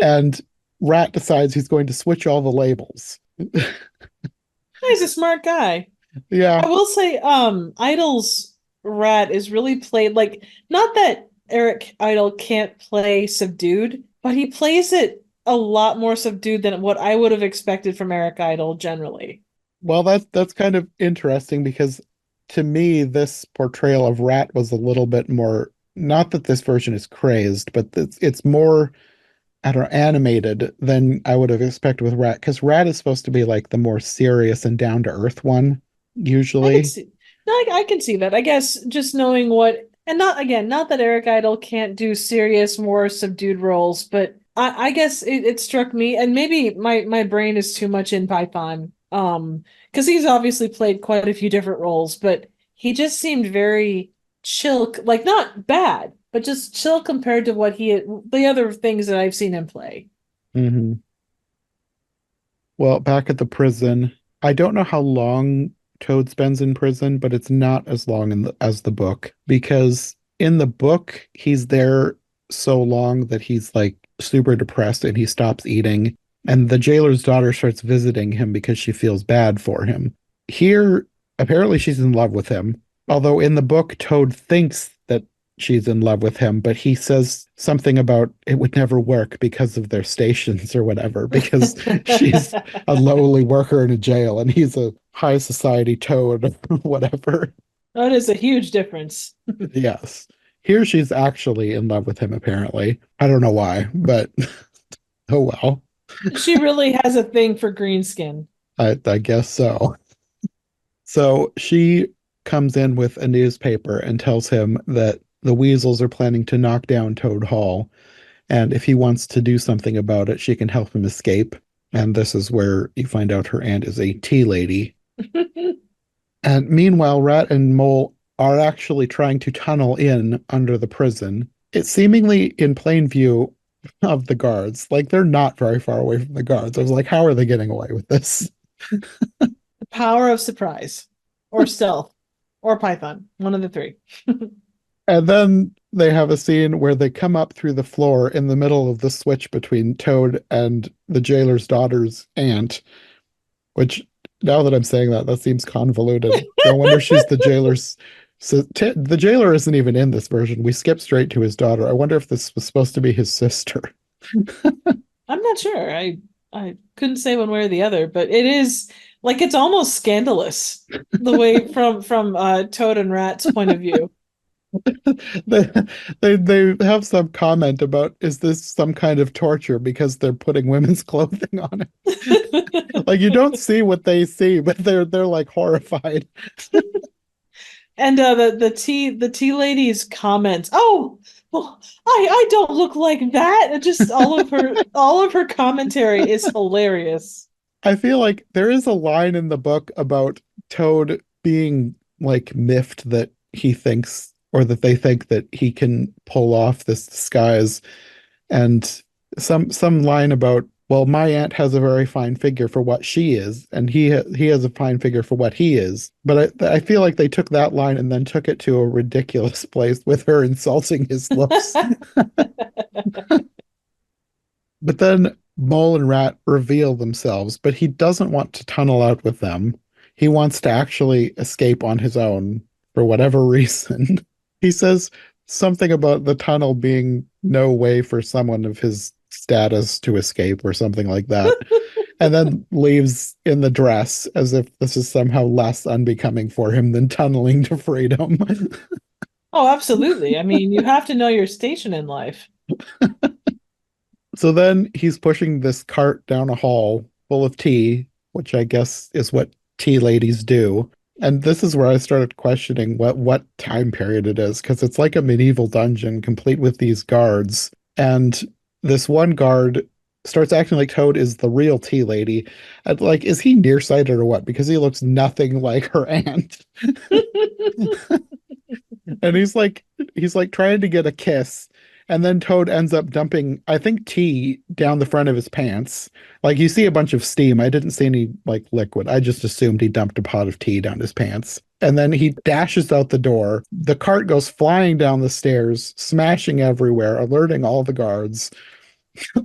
Speaker 2: And Rat decides he's going to switch all the labels.
Speaker 3: He's a smart guy.
Speaker 2: Yeah.
Speaker 3: I will say, Idol's Rat is really played like, not that Eric Idle can't play subdued, but he plays it a lot more subdued than what I would have expected from Eric Idle generally.
Speaker 2: Well, that's kind of interesting because to me, this portrayal of Rat was a little bit more, not that this version is crazed, but it's more, I don't know, animated than I would have expected with Rat, because Rat is supposed to be like the more serious and down to earth one, usually.
Speaker 3: I can see that. I guess just knowing what, and not that Eric Idle can't do serious, more subdued roles, but I guess it struck me, and maybe my brain is too much in Python, because he's obviously played quite a few different roles, but he just seemed very chill, like not bad, but just chill compared to the other things that I've seen him play.
Speaker 2: Mm-hmm. Well, back at the prison, I don't know how long Toad spends in prison, but it's not as long as the book, because in the book, he's there so long that he's like super depressed and he stops eating. And the jailer's daughter starts visiting him because she feels bad for him. Here, apparently she's in love with him. Although in the book, Toad thinks that she's in love with him, but he says something about it would never work because of their stations or whatever, because she's a lowly worker in a jail and he's a high society Toad or whatever.
Speaker 3: That is a huge difference.
Speaker 2: Yes. Here she's actually in love with him, apparently. I don't know why, but oh well.
Speaker 3: She really has a thing for green skin.
Speaker 2: I guess so. So she comes in with a newspaper and tells him that the weasels are planning to knock down Toad Hall, and if he wants to do something about it, she can help him escape. And this is where you find out her aunt is a tea lady. And meanwhile, Rat and Mole are actually trying to tunnel in under the prison. It's seemingly in plain view of the guards. Like they're not very far away from the guards. I was like, how are they getting away with this?
Speaker 3: The power of surprise or stealth or Python, one of the three.
Speaker 2: And then they have a scene where they come up through the floor in the middle of the switch between Toad and the jailer's daughter's aunt, which now that I'm saying that, that seems convoluted. No wonder she's the jailer's. So the jailer isn't even in this version. We skip straight to his daughter. I wonder if this was supposed to be his sister.
Speaker 3: I'm not sure. I couldn't say one way or the other, but it is like it's almost scandalous the way from Toad and Rat's point of view.
Speaker 2: they have some comment about, is this some kind of torture because they're putting women's clothing on it? Like you don't see what they see, but they're like horrified.
Speaker 3: And the tea lady's comments. Oh, well, I don't look like that. Just all of her commentary is hilarious.
Speaker 2: I feel like there is a line in the book about Toad being like miffed that he thinks, or that they think that he can pull off this disguise, and some line about, well, my aunt has a very fine figure for what she is, and he has a fine figure for what he is. But I feel like they took that line and then took it to a ridiculous place with her insulting his looks. But then Mole and Rat reveal themselves, but he doesn't want to tunnel out with them. He wants to actually escape on his own for whatever reason. He says something about the tunnel being no way for someone of his status to escape or something like that, and then leaves in the dress as if this is somehow less unbecoming for him than tunneling to freedom.
Speaker 3: Oh, absolutely. I mean, you have to know your station in life.
Speaker 2: So then he's pushing this cart down a hall full of tea, which I guess is what tea ladies do. And this is where I started questioning what time period it is, because it's like a medieval dungeon complete with these guards. And this one guard starts acting like Toad is the real tea lady. And like, is he nearsighted or what? Because he looks nothing like her aunt. And he's like trying to get a kiss. And then Toad ends up dumping, I think, tea down the front of his pants. Like you see a bunch of steam. I didn't see any like liquid. I just assumed he dumped a pot of tea down his pants. And then he dashes out the door. The cart goes flying down the stairs, smashing everywhere, alerting all the guards.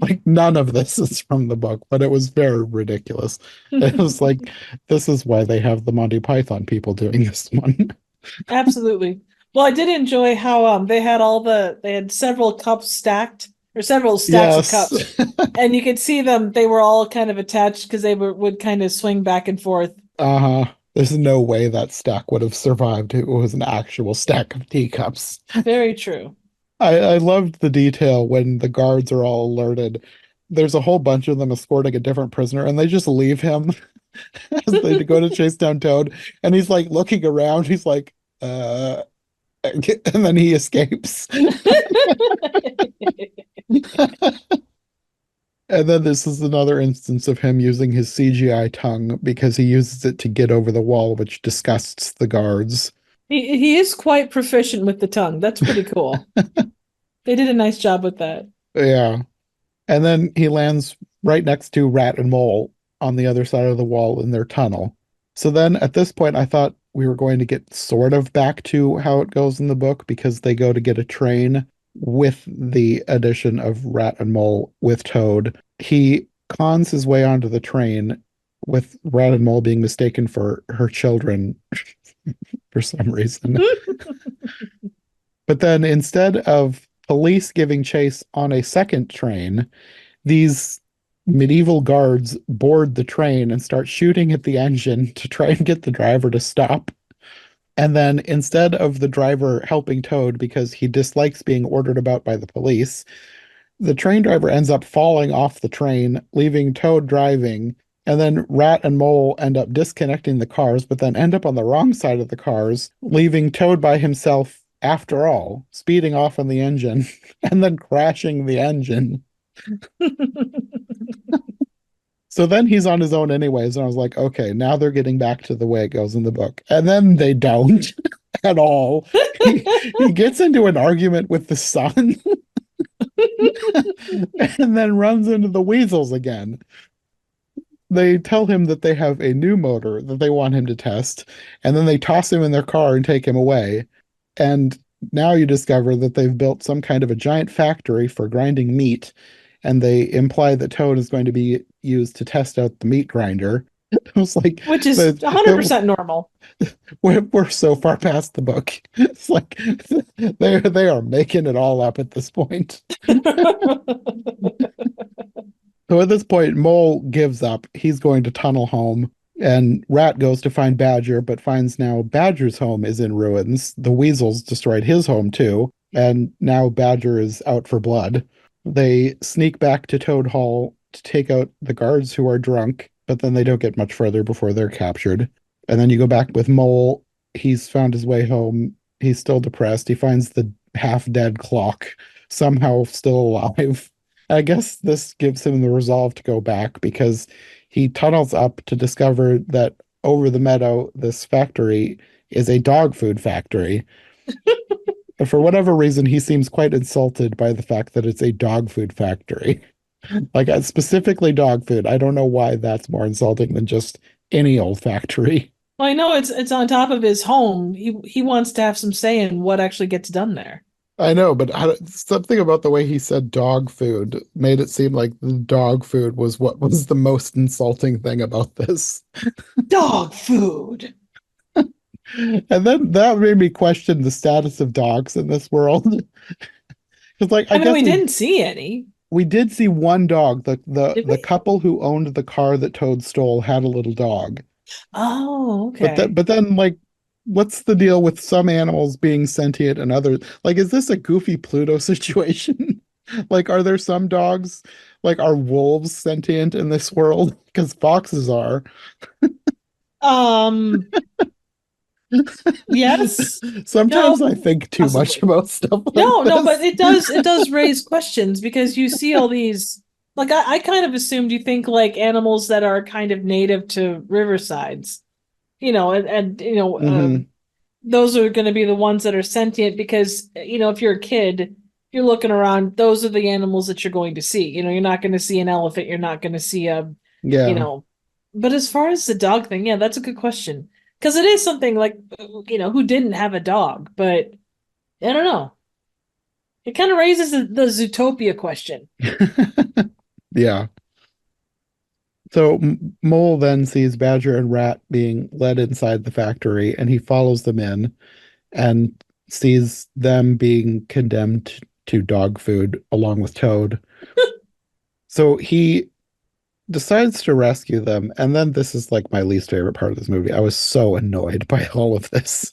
Speaker 2: Like none of this is from the book, but it was very ridiculous. It was like, this is why they have the Monty Python people doing this one.
Speaker 3: Absolutely. Well, I did enjoy how they had several cups stacked, or several stacks of cups, and you could see them. They were all kind of attached because would kind of swing back and forth.
Speaker 2: Uh-huh. There's no way that stack would have survived. It was an actual stack of teacups.
Speaker 3: Very true.
Speaker 2: I loved the detail when the guards are all alerted. There's a whole bunch of them escorting a different prisoner, and they just leave him as they go to chase down Toad. And he's like looking around. He's like, and then he escapes. And then this is another instance of him using his CGI tongue because he uses it to get over the wall, which disgusts the guards.
Speaker 3: He is quite proficient with the tongue. That's pretty cool. They did a nice job with that.
Speaker 2: Yeah. And then he lands right next to Rat and Mole on the other side of the wall in their tunnel. So then at this point, I thought we were going to get sort of back to how it goes in the book, because they go to get a train with the addition of Rat and Mole with Toad. He cons his way onto the train with Rat and Mole being mistaken for her children for some reason. But then instead of police giving chase on a second train, these medieval guards board the train and start shooting at the engine to try and get the driver to stop. And then instead of the driver helping Toad because he dislikes being ordered about by the police, the train driver ends up falling off the train, leaving Toad driving. And then Rat and Mole end up disconnecting the cars, but then end up on the wrong side of the cars, leaving Toad by himself after all, speeding off on the engine and then crashing the engine. So then he's on his own anyways, and I was like, okay, now they're getting back to the way it goes in the book. And then they don't. at all. He gets into an argument with the son and then runs into the weasels again. They tell him that they have a new motor that they want him to test, and then they toss him in their car and take him away. And now you discover that they've built some kind of a giant factory for grinding meat, and they imply that Toad is going to be used to test out the meat grinder. I was like,
Speaker 3: which is 100% normal.
Speaker 2: We're so far past the book. It's like they are making it all up at this point. So at this point, Mole gives up. He's going to tunnel home, and Rat goes to find Badger, but finds now Badger's home is in ruins. The weasels destroyed his home too, and now Badger is out for blood. They sneak back to Toad Hall to take out the guards who are drunk, but then they don't get much further before they're captured. And then you go back with Mole. He's found his way home. He's still depressed. He finds the half-dead clock, somehow still alive. I guess this gives him the resolve to go back because he tunnels up to discover that over the meadow, this factory is a dog food factory. And for whatever reason, he seems quite insulted by the fact that it's a dog food factory. Like specifically dog food. I don't know why that's more insulting than just any old factory.
Speaker 3: Well, I know it's on top of his home. He wants to have some say in what actually gets done there.
Speaker 2: I know, but something about the way he said dog food made it seem like the dog food was what was the most insulting thing about this.
Speaker 3: Dog food.
Speaker 2: And then that made me question the status of dogs in this world. Because I guess
Speaker 3: we didn't see any.
Speaker 2: We did see one dog. The couple who owned the car that Toad stole had a little dog.
Speaker 3: Oh, okay.
Speaker 2: But then what's the deal with some animals being sentient and others? Is this a goofy Pluto situation? Are there some dogs, are wolves sentient in this world? Because foxes are.
Speaker 3: Yes.
Speaker 2: Sometimes I think too much about stuff like
Speaker 3: no,
Speaker 2: this.
Speaker 3: but it does raise questions because you see all these, I kind of assumed you think animals that are kind of native to riversides,
Speaker 2: Mm-hmm.
Speaker 3: Those are going to be the ones that are sentient because, if you're a kid, you're looking around, those are the animals that you're going to see. You're not going to see an elephant. You're not going to see but as far as the dog thing, yeah, that's a good question. Because it is something who didn't have a dog, but I don't know. It kind of raises the Zootopia question.
Speaker 2: Yeah. So Mole then sees Badger and Rat being led inside the factory, and he follows them in and sees them being condemned to dog food along with Toad. So he decides to rescue them, and then this is my least favorite part of this movie. I was so annoyed by all of this.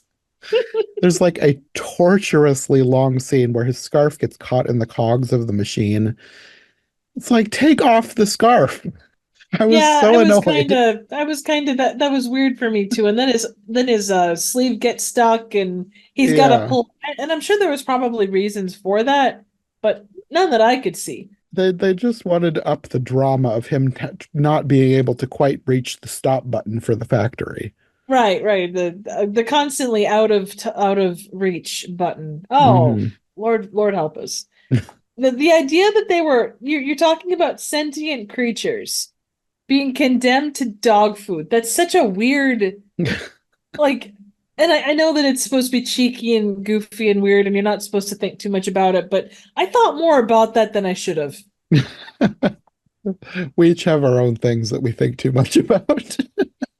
Speaker 2: There's a torturously long scene where his scarf gets caught in the cogs of the machine. It's take off the scarf. I was so annoyed.
Speaker 3: That was weird for me too. And then his sleeve gets stuck and he's got to pull, and I'm sure there was probably reasons for that, but none that I could see.
Speaker 2: They just wanted to up the drama of him not being able to quite reach the stop button for the factory.
Speaker 3: Right. The constantly out of reach button. Oh, Lord help us. The idea that you're talking about sentient creatures being condemned to dog food. That's such a weird, and I know that it's supposed to be cheeky and goofy and weird, and you're not supposed to think too much about it, but I thought more about that than I should have.
Speaker 2: We each have our own things that we think too much about.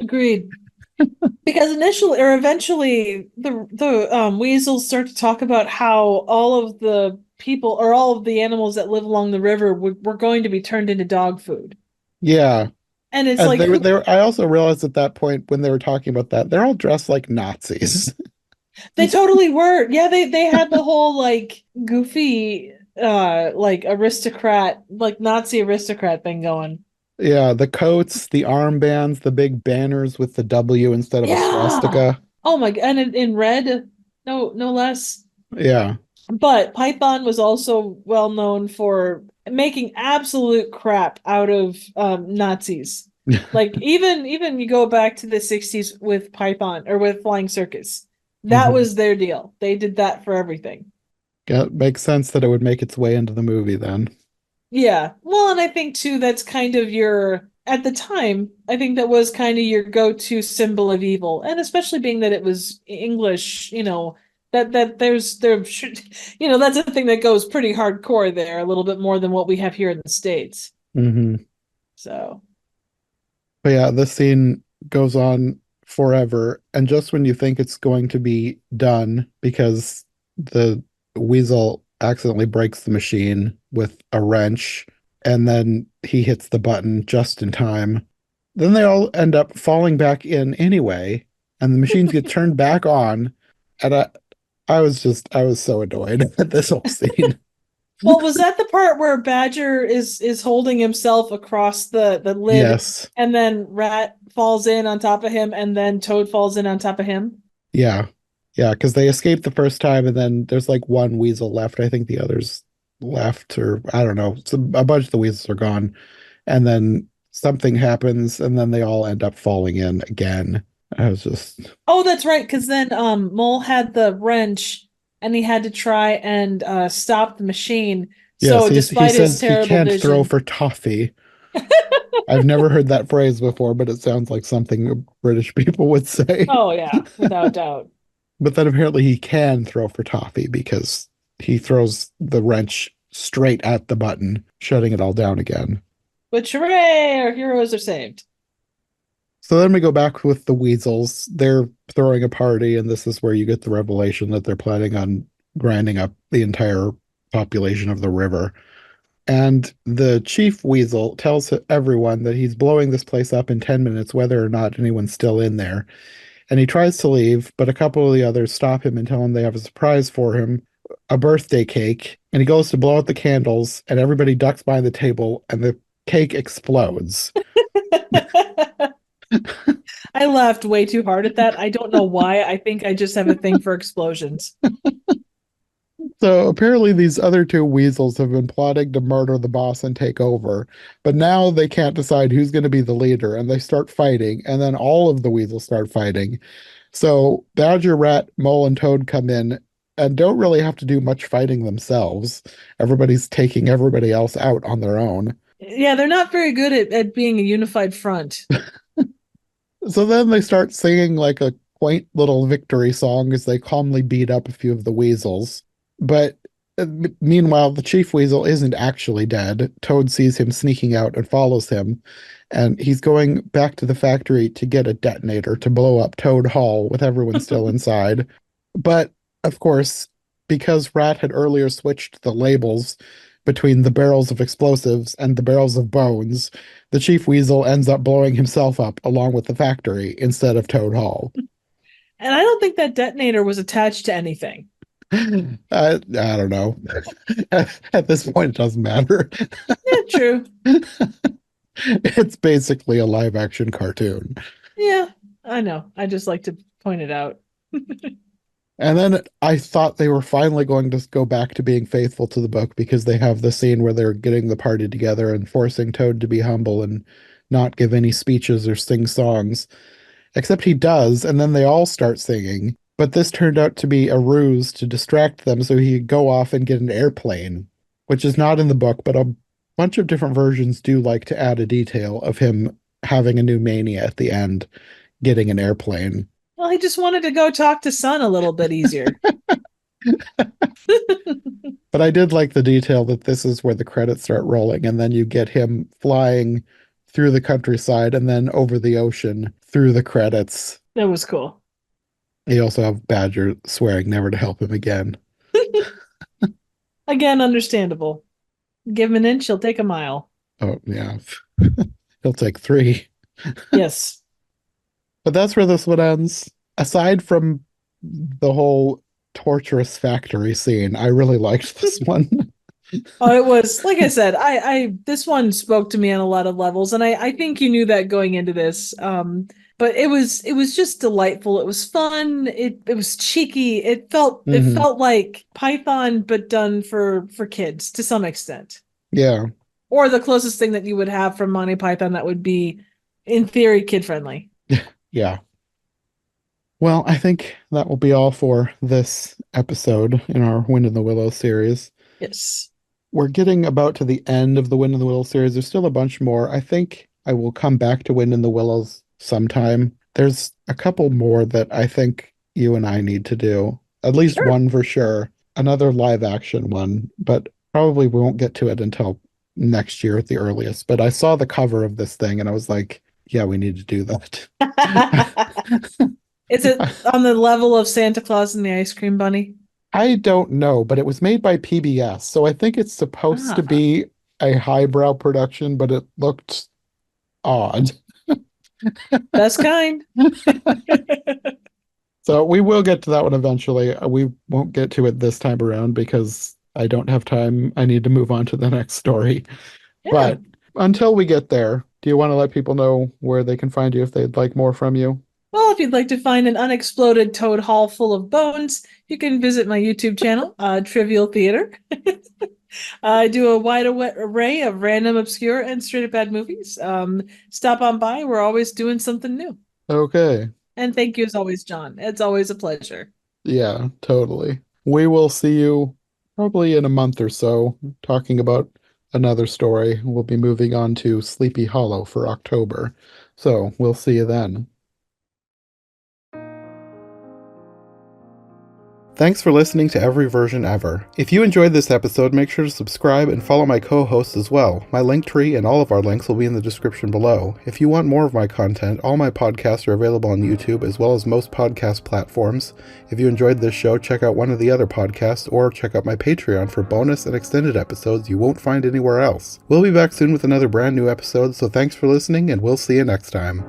Speaker 3: Agreed. Because eventually, the weasels start to talk about how all of the people or all of the animals that live along the river were going to be turned into dog food.
Speaker 2: Yeah.
Speaker 3: And it's
Speaker 2: I also realized at that point when they were talking about that, they're all dressed like Nazis.
Speaker 3: They totally were. Yeah, they had the whole goofy aristocrat, Nazi aristocrat thing going.
Speaker 2: Yeah, the coats, the armbands, the big banners with the W instead of a swastika.
Speaker 3: Oh my god, and in red, no less.
Speaker 2: Yeah.
Speaker 3: But Python was also well known for making absolute crap out of Nazis. Even you go back to the 60s with Python or with Flying Circus. That was their deal. They did that for everything.
Speaker 2: Yeah, it makes sense that it would make its way into the movie then.
Speaker 3: Yeah. Well, and I think too that's kind of your at the time, I think that was kind of your go-to symbol of evil. And especially being that it was English, that there should, that's a thing that goes pretty hardcore there, a little bit more than what we have here in the States.
Speaker 2: Hmm.
Speaker 3: So,
Speaker 2: But yeah, this scene goes on forever. And just when you think it's going to be done, because the weasel accidentally breaks the machine with a wrench, and then he hits the button just in time, then they all end up falling back in anyway, and the machines get turned back on. And I was so annoyed at this whole scene.
Speaker 3: well, was that the part where Badger is holding himself across the lid,
Speaker 2: Yes.
Speaker 3: and then Rat falls in on top of him, and then Toad falls in on top of him?
Speaker 2: Yeah. Yeah, because they escaped the first time, and then there's like one weasel left. I think the others left, or I don't know. So a bunch of the weasels are gone. And then something happens, and then they all end up falling in again. I was just,
Speaker 3: Oh, that's right, because then Mole had the wrench and he had to try and stop the machine.
Speaker 2: yes,
Speaker 3: So
Speaker 2: he
Speaker 3: despite his
Speaker 2: says he
Speaker 3: terrible
Speaker 2: can't throw
Speaker 3: vision,
Speaker 2: for toffee. I've never heard that phrase before, but it sounds like something British people would say.
Speaker 3: oh yeah, without doubt.
Speaker 2: But then apparently he can throw for toffee because he throws the wrench straight at the button, shutting it all down again.
Speaker 3: But hooray, our heroes are saved.
Speaker 2: So then we go back with the weasels. They're throwing a party, and this is where you get the revelation that they're planning on grinding up the entire population of the river. And the chief weasel tells everyone that he's blowing this place up in 10 minutes, whether or not anyone's still in there. And he tries to leave, but a couple of the others stop him and tell him they have a surprise for him, a birthday cake. And he goes to blow out the candles, and everybody ducks behind the table, and the cake explodes.
Speaker 3: I laughed way too hard at that. I don't know why. I think I just have a thing for explosions.
Speaker 2: So apparently these other two weasels have been plotting to murder the boss and take over, but now they can't decide who's going to be the leader, and they start fighting, and then all of the weasels start fighting. So Badger, Rat, Mole, and Toad come in and don't really have to do much fighting themselves. Everybody's taking everybody else out on their own.
Speaker 3: Yeah, they're not very good at being a unified front.
Speaker 2: So then they start singing like a quaint little victory song as they calmly beat up a few of the weasels. But meanwhile, the chief weasel isn't actually dead. Toad sees him sneaking out and follows him. And he's going back to the factory to get a detonator to blow up Toad Hall with everyone still inside. But of course, because Rat had earlier switched the labels between the barrels of explosives and the barrels of bones, the chief weasel ends up blowing himself up along with the factory instead of Toad Hall.
Speaker 3: And I don't think that detonator was attached to anything.
Speaker 2: I don't know. At this point, it doesn't matter.
Speaker 3: Yeah, true.
Speaker 2: It's basically a live action cartoon.
Speaker 3: Yeah, I know. I just like to point it out.
Speaker 2: And then I thought they were finally going to go back to being faithful to the book because they have the scene where they're getting the party together and forcing Toad to be humble and not give any speeches or sing songs. Except he does, and then they all start singing. But this turned out to be a ruse to distract them so he could go off and get an airplane, which is not in the book, but a bunch of different versions do like to add a detail of him having a new mania at the end, getting an airplane.
Speaker 3: Well, he just wanted to go talk to Sun a little bit easier.
Speaker 2: But I did like the detail that this is where the credits start rolling, and then you get him flying through the countryside and then over the ocean through the credits.
Speaker 3: That was cool.
Speaker 2: You also have Badger swearing never to help him again.
Speaker 3: Again, understandable. Give him an inch, he'll take a mile.
Speaker 2: Oh, yeah. He'll take 3.
Speaker 3: Yes.
Speaker 2: But that's where this one ends. Aside from the whole torturous factory scene, I really liked this one.
Speaker 3: Oh, it was, like I said, I this one spoke to me on a lot of levels, and I think you knew that going into this. But it was just delightful. It was fun. It was cheeky. It felt like Python, but done for kids to some extent.
Speaker 2: Yeah.
Speaker 3: Or the closest thing that you would have from Monty Python that would be, in theory, kid friendly.
Speaker 2: Yeah. Well, I think that will be all for this episode in our Wind in the Willow series.
Speaker 3: Yes.
Speaker 2: We're getting about to the end of the Wind in the Willow series. There's still a bunch more. I think I will come back to Wind in the Willows sometime. There's a couple more that I think you and I need to do. At least
Speaker 3: Sure.
Speaker 2: one for sure. Another live action one, but probably we won't get to it until next year at the earliest. But I saw the cover of this thing and I was like, yeah, we need to do that.
Speaker 3: Is it on the level of Santa Claus and the Ice Cream Bunny?
Speaker 2: I don't know, but it was made by PBS, so I think it's supposed to be a highbrow production, but it looked odd.
Speaker 3: Best kind.
Speaker 2: So we will get to that one eventually. We won't get to it this time around because I don't have time. I need to move on to the next story.
Speaker 3: Yeah.
Speaker 2: But until we get there, do you want to let people know where they can find you if they'd like more from you?
Speaker 3: Well, if you'd like to find an unexploded toad hall full of bones, you can visit my YouTube channel, Trivial Theater. I do a wide array of random, obscure, and straight up bad movies. Stop on by. We're always doing something new.
Speaker 2: Okay.
Speaker 3: And thank you as always, John. It's always a pleasure.
Speaker 2: Yeah, totally. We will see you probably in a month or so talking about another story. We'll be moving on to Sleepy Hollow for October. So we'll see you then. Thanks for listening to Every Version Ever. If you enjoyed this episode, make sure to subscribe and follow my co-hosts as well. My Linktree and all of our links will be in the description below. If you want more of my content, all my podcasts are available on YouTube as well as most podcast platforms. If you enjoyed this show, check out one of the other podcasts or check out my Patreon for bonus and extended episodes you won't find anywhere else. We'll be back soon with another brand new episode, so thanks for listening and we'll see you next time.